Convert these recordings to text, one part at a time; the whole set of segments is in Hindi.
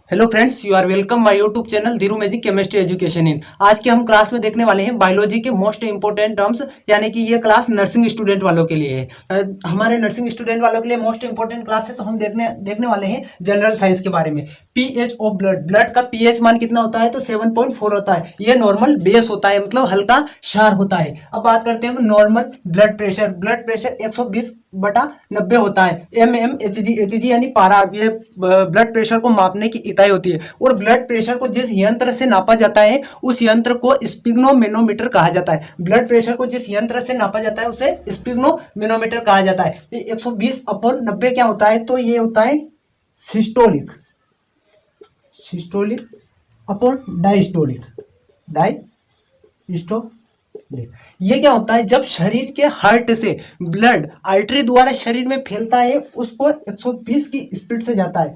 Hello friends, you are welcome my YouTube channel Dheeru magic chemistry education in. आज के हम क्लास में देखने वाले हैं बायोलॉजी के मोस्ट इंपोर्टेंट टर्म्स, यानी कि ये क्लास नर्सिंग स्टूडेंट वालों के लिए है। हमारे नर्सिंग स्टूडेंट वालों के लिए मोस्ट इंपोर्टेंट क्लास है। तो हम देखने वाले हैं जनरल साइंस के बारे में। पीएच ऑफ ब्लड, ब्लड का पीएच मान कितना होता है? तो 7.4 होता है। ये नॉर्मल बेस होता है, मतलब हल्का क्षार होता है। अब बात करते हैं normal blood pressure. Blood pressure 120/90 होता है। mmHg, एचजी यानी पारा, ये ब्लड प्रेशर को मापने की इकाई होती है। और ब्लड प्रेशर को जिस यंत्र से नापा जाता है उस यंत्र को स्पिग्नोमेनोमीटर कहा जाता है। ब्लड प्रेशर को जिस यंत्र से नापा जाता है उसे स्पिग्नोमेनोमीटर कहा जाता है। 120/90 क्या होता है? तो ये होता है systolic, systolic upon diastolic, diastolic. ये क्या होता है? जब शरीर के हार्ट से ब्लड आर्टरी द्वारा शरीर में फैलता है, उसको 120 की स्पीड से जाता है,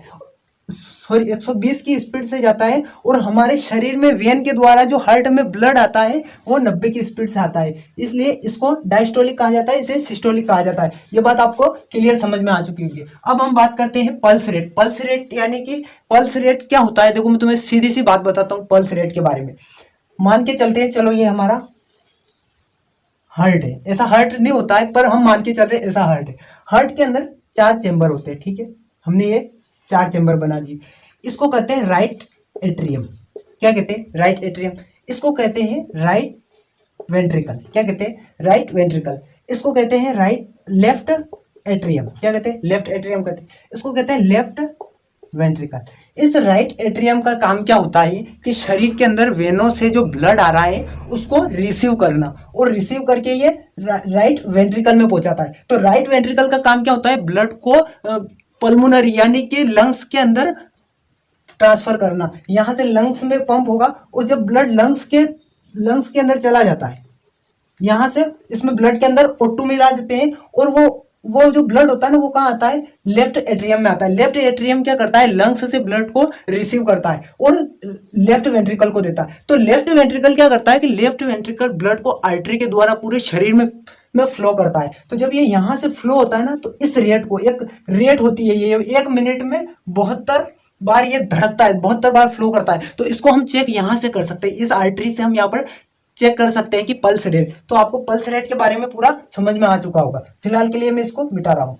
सॉरी 120 की स्पीड से जाता है। और हमारे शरीर में वेन के द्वारा जो हार्ट में ब्लड आता है वो 90 की स्पीड से आता है। इसलिए इसको डायस्टोलिक कहा जाता है, इसे सिस्टोलिक कहा जाता है। ये बात आपको क्लियर समझ में आ चुकी होगी। अब हम बात करते हैं पल्स रेट। पल्स रेट यानी कि पल्स रेट क्या होता है? देखो, मैं तुम्हें सीधी सी बात बताता हूँ पल्स रेट के बारे में। मान के चलते हैं, चलो ये हमारा हार्ट है। ऐसा हार्ट नहीं होता है, पर हम मान के चल रहे हैं ऐसा हार्ट है। हार्ट के अंदर 4 चेंबर होते हैं, ठीक है। हमने ये 4 चेंबर बना दिए। इसको कहते हैं राइट एट्रियम। क्या कहते हैं? Right atrium. इसको कहते हैं राइट वेंट्रिकल। क्या कहते हैं? Right ventricle. इसको कहते हैं लेफ्ट एट्रियम। क्या कहते हैं? लेफ्ट एट्रियम कहते हैं। इसको कहते हैं लेफ्ट वेंट्रिकल। इस राइट एट्रियम का काम क्या होता है कि शरीर के अंदर वेनों से जो ब्लड आ रहा है उसको रिसीव करना, और रिसीव करके ये राइट वेंट्रिकल में पहुंचाता है। तो राइट वेंट्रिकल का काम क्या होता है? ब्लड को पल्मोनरी यानी कि लंग्स के अंदर ट्रांसफर करना। यहां से लंग्स में पंप होगा, और जब ब्लड लंग्स के अंदर चला जाता है, यहां से इसमें ब्लड के अंदर O2 मिला देते हैं, और वो जो ब्लड होता है ना, वो कहाँ आता है? लेफ्ट एट्रियम में आता है। लेफ्ट एट्रियम क्या करता है? लंग्स से ब्लड को रिसीव करता है और लेफ्ट वेंट्रिकल को देता है। तो लेफ्ट वेंट्रिकल क्या करता है कि लेफ्ट वेंट्रिकल ब्लड को आर्टरी के द्वारा पूरे शरीर में फ्लो करता है। तो जब ये यहां से फ्लो होता है ना, तो इस रेट को, एक रेट होती है, ये 1 मिनट में 72 बार ये धड़कता है, 72 बार फ्लो करता है। तो इसको हम चेक यहां से कर सकते हैं। इस आर्टरी से हम यहाँ पर चेक कर सकते हैं कि पल्स रेट। तो आपको पल्स रेट के बारे में पूरा समझ में आ चुका होगा। फिलहाल के लिए मैं इसको मिटा रहा हूं।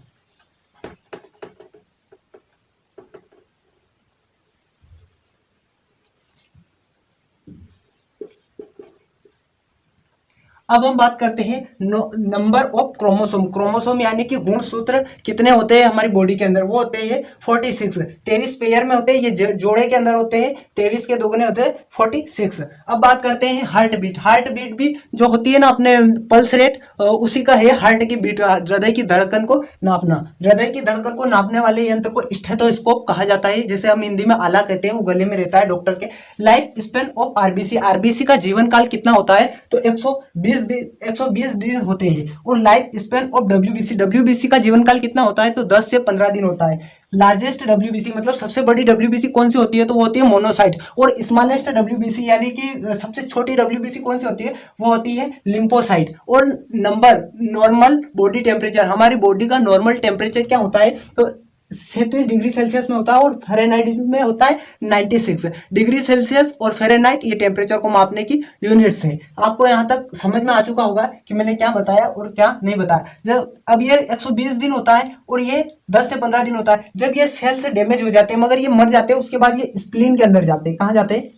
अब हम बात करते हैं नंबर ऑफ क्रोमोसोम। क्रोमोसोम यानी कि गुणसूत्र कितने होते हैं हमारी बॉडी के अंदर? वो होते हैं 46। 23 पेयर में होते हैं, ये जोड़े के अंदर होते हैं। 23 के दोगुने होते हैं 46। अब बात करते हैं हार्ट बीट। हार्ट बीट भी जो होती है ना, अपने पल्स रेट उसी का है हार्ट की बीट, हृदय की धड़कन को नापना। हृदय की धड़कन को नापने वाले यंत्र को स्टेथोस्कोप कहा जाता है, जिसे हम हिंदी में आला कहते हैं। वो गले में रहता है डॉक्टर के। Life span of RBC. RBC का जीवन काल कितना होता है? तो 120 दिन होते हैं। और life span of WBC. WBC का जीवन काल कितना होता है? तो 10 से 15 दिन होता है। लार्जेस्ट डब्ल्यूबीसी मतलब सबसे बड़ी डब्ल्यूबीसी कौन सी होती है? तो वो होती है मोनोसाइट। और स्मॉलेस्ट डब्ल्यूबीसी यानी कि सबसे छोटी डब्ल्यूबीसी कौन सी होती है? वो होती है लिम्फोसाइट। और नंबर नॉर्मल बॉडी टेम्परेचर, हमारी बॉडी का नॉर्मल टेम्परेचर क्या होता है? तो 37 डिग्री सेल्सियस में होता है, और फ़ारेनहाइट में होता है 96 डिग्री सेल्सियस। और फ़ारेनहाइट ये टेम्परेचर को मापने की यूनिट्स है। आपको यहाँ तक समझ में आ चुका होगा कि मैंने क्या बताया और क्या नहीं बताया। जब अब ये 120 दिन होता है और ये 10 से 15 दिन होता है। जब ये सेल्स डैमेज हो जाते हैं, मगर ये मर जाते हैं, उसके बाद ये स्प्लीन के अंदर जाते हैं। कहाँ जाते हैं?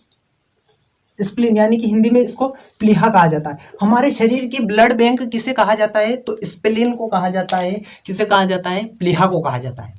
स्प्लीन, यानी कि हिंदी में इसको प्लीहा कहा जाता है। हमारे शरीर की ब्लड बैंक किसे कहा जाता है? तो स्प्लीन को कहा जाता है। किसे कहा जाता है? प्लीहा को कहा जाता है।